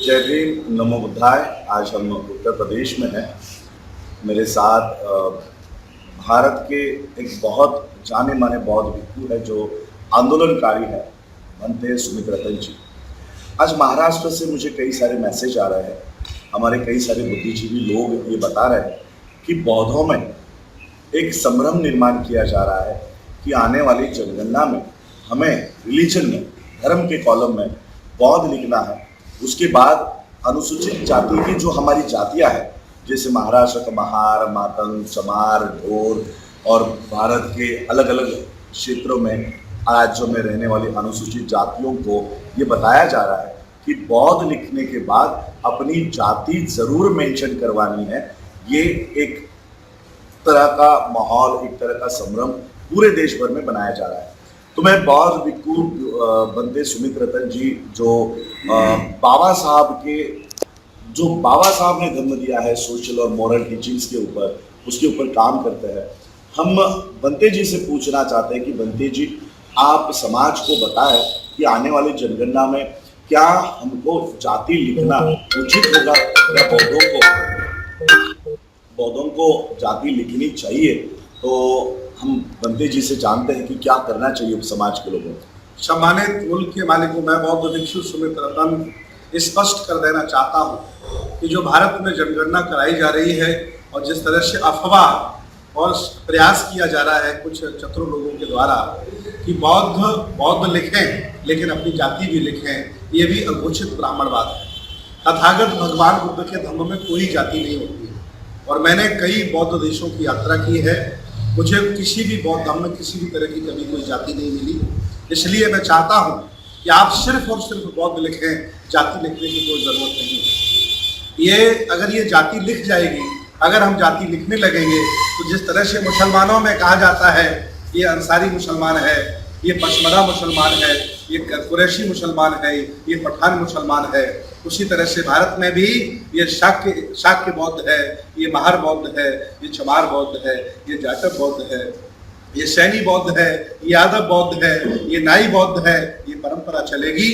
जय भीम, नमो बुद्धाय। आज हम उत्तर प्रदेश में हैं। मेरे साथ भारत के एक बहुत जाने माने बौद्ध भिक्षु है जो आंदोलनकारी है, भंते सुमित्रतन जी। आज महाराष्ट्र से मुझे कई सारे मैसेज आ रहे हैं। हमारे कई सारे बुद्धिजीवी लोग ये बता रहे हैं कि बौद्धों में एक संभ्रम निर्माण किया जा रहा है कि आने वाली जनगणना में हमें रिलीजन में, धर्म के कॉलम में बौद्ध लिखना है। उसके बाद अनुसूचित जाति की जो हमारी जातियां हैं, जैसे महाराष्ट्र का महार, मातंग, चमार, ढोर और भारत के अलग अलग क्षेत्रों में, राज्यों में रहने वाली अनुसूचित जातियों को ये बताया जा रहा है कि बौद्ध लिखने के बाद अपनी जाति जरूर मेंशन करवानी है। ये एक तरह का माहौल, एक तरह का संभ्रम पूरे देश भर में बनाया जा रहा है। तो मैं बौद्ध भिक्षु भंते सुमित्रतन जी, जो बाबा साहब ने धर्म दिया है सोशल और मॉरल टीचिंग्स के ऊपर, उसके ऊपर काम करते हैं। हम भंते जी से पूछना चाहते हैं कि भंते जी, आप समाज को बताएं कि आने वाली जनगणना में क्या हमको जाति लिखना उचित होगा या बौद्धों को जाति लिखनी चाहिए। तो हम भंते जी से जानते हैं कि क्या करना चाहिए समाज के लोगों को। सम्मानित मुल्क के मालिकों, मैं बौद्ध भिक्षु सुमित्रतन स्पष्ट कर देना चाहता हूँ कि जो भारत में जनगणना कराई जा रही है और जिस तरह से अफवाह और प्रयास किया जा रहा है कुछ चतुर लोगों के द्वारा कि बौद्ध लिखें लेकिन अपनी जाति भी लिखें, ये भी अघोषित ब्राह्मणवाद है। तथागत भगवान बुद्ध के धर्म में कोई जाति नहीं होती है और मैंने कई बौद्ध देशों की यात्रा की है। मुझे किसी भी बौद्ध धर्म में किसी भी तरह की कभी कोई जाति नहीं मिली। इसलिए मैं चाहता हूँ कि आप सिर्फ और सिर्फ बौद्ध लिखें, जाति लिखने की कोई ज़रूरत नहीं है। अगर ये जाति लिख जाएगी, अगर हम जाति लिखने लगेंगे तो जिस तरह से मुसलमानों में कहा जाता है ये अंसारी मुसलमान है, ये पशमरा मुसलमान है, ये कुरैशी मुसलमान है, ये पठान मुसलमान है, उसी तरह से भारत में भी ये शाक्य बौद्ध है, ये महार बौद्ध है, ये चमार बौद्ध है, ये जाटव बौद्ध है, ये सैनी बौद्ध है, ये यादव बौद्ध है, ये नाई बौद्ध है। ये परंपरा चलेगी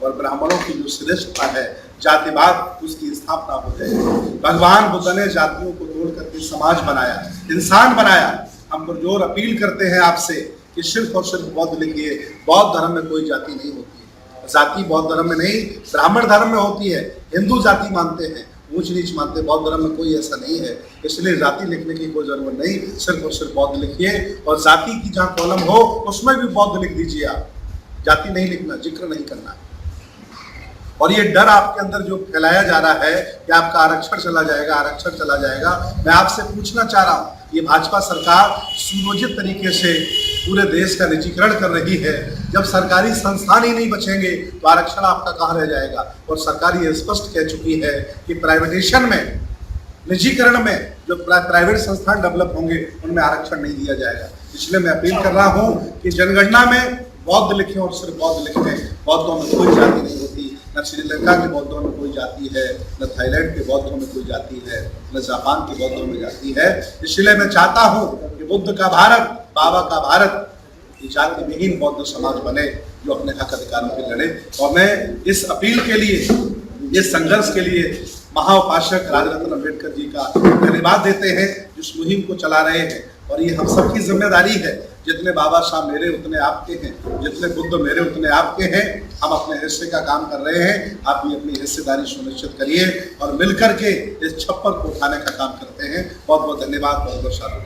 और ब्राह्मणों की जो श्रेष्ठता है, जातिवाद, उसकी स्थापना हो जाएगी। भगवान बुद्ध ने जातियों को तोड़ करके समाज बनाया, इंसान बनाया। हम पुरजोर अपील करते हैं आपसे कि सिर्फ और सिर्फ बौद्ध लिखिए। बौद्ध धर्म में कोई जाति नहीं होती है। जाति बौद्ध धर्म में नहीं, ब्राह्मण धर्म में होती है। हिंदू जाति मानते हैं, ऊंच नीच मानते, बौद्ध धर्म में कोई ऐसा नहीं है। इसलिए जाति लिखने की कोई जरूरत नहीं, सिर्फ और सिर्फ बौद्ध लिखिए। और जाति की जहाँ कॉलम हो उसमें भी बौद्ध लिख दीजिए। आप जाति नहीं लिखना, जिक्र नहीं करना। और ये डर आपके अंदर जो फैलाया जा रहा है कि आपका आरक्षण चला जाएगा, आरक्षण चला जाएगा, मैं आपसे पूछना चाह रहा हूँ, ये भाजपा सरकार सुनियोजित तरीके से पूरे देश का निजीकरण कर रही है। जब सरकारी संस्थान ही नहीं बचेंगे तो आरक्षण आपका कहाँ रह जाएगा। और सरकार ये स्पष्ट कह चुकी है कि प्राइवेटेशन में, निजीकरण में जो प्राइवेट संस्थान डेवलप होंगे उनमें आरक्षण नहीं दिया जाएगा। इसलिए मैं अपील कर रहा हूँ कि जनगणना में बौद्ध लिखें और सिर्फ बौद्ध लिखें। बौद्धों में कोई जाति नहीं होती, न श्रीलंका के बौद्धों में कोई जाति है, न थाईलैंड के बौद्धों में कोई जाति है, न जापान के बौद्धों में जाति है। इसलिए मैं चाहता हूँ कि बुद्ध का भारत, बाबा का भारत, जाति विहीन बौद्ध समाज बने जो अपने हक अधिकारों के लड़े। और मैं इस अपील के लिए, इस संघर्ष के लिए महाउपासक राजरत्न अम्बेडकर जी का धन्यवाद देते हैं जो इस मुहिम को चला रहे हैं। और ये हम सबकी जिम्मेदारी है। जितने बाबा साहब मेरे उतने आपके हैं, जितने बुद्ध मेरे उतने आपके हैं। हम अपने हिस्से का काम कर रहे हैं, आप भी अपनी हिस्सेदारी सुनिश्चित करिए और मिलकर के इस छप्पर को उठाने का काम करते हैं। बहुत बहुत धन्यवाद, बहुत बहुत साधुवाद।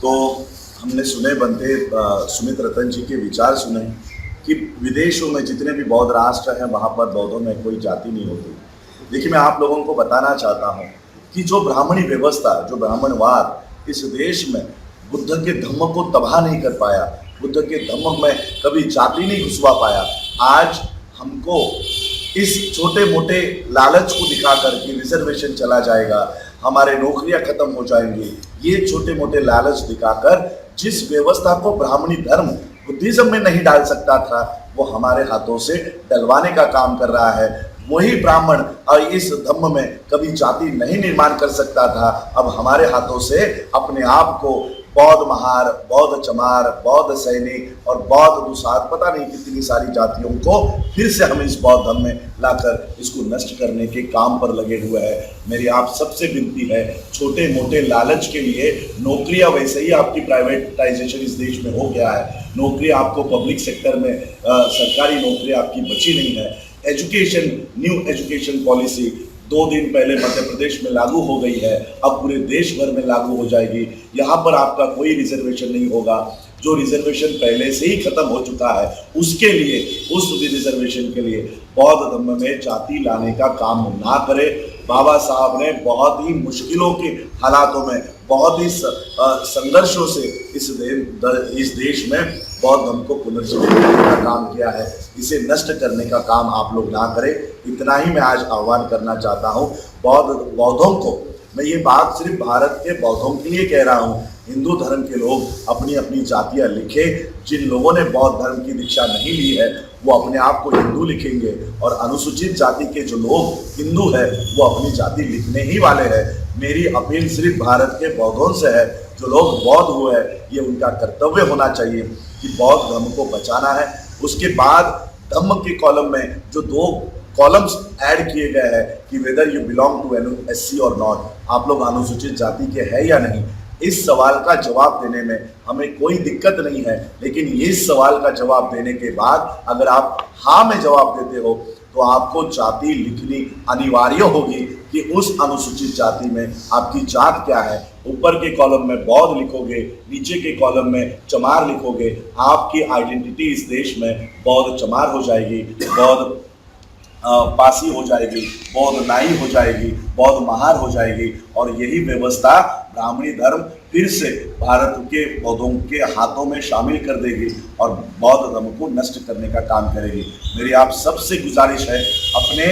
तो हमने सुने भंते सुमित्रतन जी के विचार सुने कि विदेशों में जितने भी बौद्ध राष्ट्र हैं वहाँ पर बौद्धों में कोई जाति नहीं होती। देखिए, मैं आप लोगों को बताना चाहता हूँ कि जो ब्राह्मणी व्यवस्था, जो ब्राह्मणवाद इस देश में बुद्ध के धम्म को तबाह नहीं कर पाया, बुद्ध के धम्म में कभी जाति नहीं घुसवा पाया। आज हमको इस छोटे मोटे लालच को दिखाकर कि रिजर्वेशन चला जाएगा, हमारे नौकरियां खत्म हो जाएंगी, ये छोटे मोटे लालच दिखाकर जिस व्यवस्था को ब्राह्मणी धर्म बुद्धिज्म में नहीं डाल सकता था, वो हमारे हाथों से डलवाने का काम कर रहा है। वही ब्राह्मण और इस धम्म में कभी जाति नहीं निर्माण कर सकता था, अब हमारे हाथों से अपने आप को बौद्ध महार, बौद्ध चमार, बौद्ध सैनिक और बौद्ध दुसाध, पता नहीं कितनी सारी जातियों को फिर से हम इस बौद्ध धर्म में लाकर इसको नष्ट करने के काम पर लगे हुए हैं। मेरी आप सबसे विनती है, छोटे मोटे लालच के लिए नौकरियां, वैसे ही आपकी प्राइवेटाइजेशन इस देश में हो गया है, नौकरी आपको पब्लिक सेक्टर में सरकारी नौकरी आपकी बची नहीं है। एजुकेशन, न्यू एजुकेशन पॉलिसी 2 दिन पहले मध्य प्रदेश में लागू हो गई है, अब पूरे देश भर में लागू हो जाएगी। यहाँ पर आपका कोई रिजर्वेशन नहीं होगा। जो रिजर्वेशन पहले से ही खत्म हो चुका है उसके लिए, उस रिजर्वेशन के लिए बौद्ध धर्म में जाति लाने का काम ना करे। बाबा साहब ने बहुत ही मुश्किलों के हालातों में, बहुत ही संघर्षों से इस देश में बौद्ध धर्म को पुनर्जीवित करने का काम किया है। इसे नष्ट करने का काम आप लोग ना करें। इतना ही मैं आज आह्वान करना चाहता हूँ बौद्धों को। मैं ये बात सिर्फ भारत के बौद्धों के लिए कह रहा हूँ, हिंदू धर्म के लोग अपनी अपनी जातियाँ लिखें। जिन लोगों ने बौद्ध धर्म की दीक्षा नहीं ली है वो अपने आप को हिंदू लिखेंगे, और अनुसूचित जाति के जो लोग हिंदू है वो अपनी जाति लिखने ही वाले हैं। मेरी अपील सिर्फ भारत के बौद्धों से है, जो लोग बौद्ध हुए हैं ये उनका कर्तव्य होना चाहिए कि बौद्ध धर्म को बचाना है। उसके बाद धम्म के कॉलम में जो 2 कॉलम्स ऐड किए गए हैं कि whether you belong to SC और नॉट, आप लोग अनुसूचित जाति के हैं या नहीं, इस सवाल का जवाब देने में हमें कोई दिक्कत नहीं है। लेकिन इस सवाल का जवाब देने के बाद अगर आप हाँ में जवाब देते हो तो आपको जाति लिखनी अनिवार्य होगी कि उस अनुसूचित जाति में आपकी जात क्या है। ऊपर के कॉलम में बौद्ध लिखोगे, नीचे के कॉलम में चमार लिखोगे, आपकी आइडेंटिटी इस देश में बौद्ध चमार हो जाएगी, बौद्ध पासी हो जाएगी, बौद्ध नाई हो जाएगी, बौद्ध महार हो जाएगी। और यही व्यवस्था ब्राह्मणी धर्म फिर से भारत के बौद्धों के हाथों में शामिल कर देगी और बौद्ध धर्म को नष्ट करने का काम करेगी। मेरी आप सबसे गुजारिश है, अपने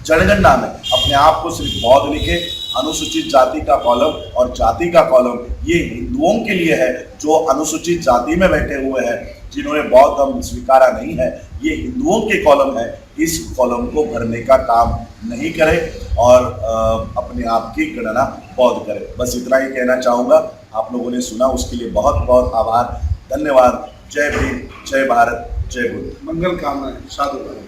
जनगणना में अपने आप को सिर्फ बौद्ध लिखे। अनुसूचित जाति का कॉलम और जाति का कॉलम ये हिंदुओं के लिए है जो अनुसूचित जाति में बैठे हुए हैं, जिन्होंने बौद्ध धर्म स्वीकारा नहीं है। ये हिंदुओं के कॉलम है, इस कॉलम को भरने का काम नहीं करें और अपने आप की गणना बौद्ध करें। बस इतना ही कहना चाहूँगा। आप लोगों ने सुना उसके लिए बहुत बहुत आभार, धन्यवाद। जय भीम, जय भारत, जय बुद्ध। मंगल कामनाएं, साधुवाद।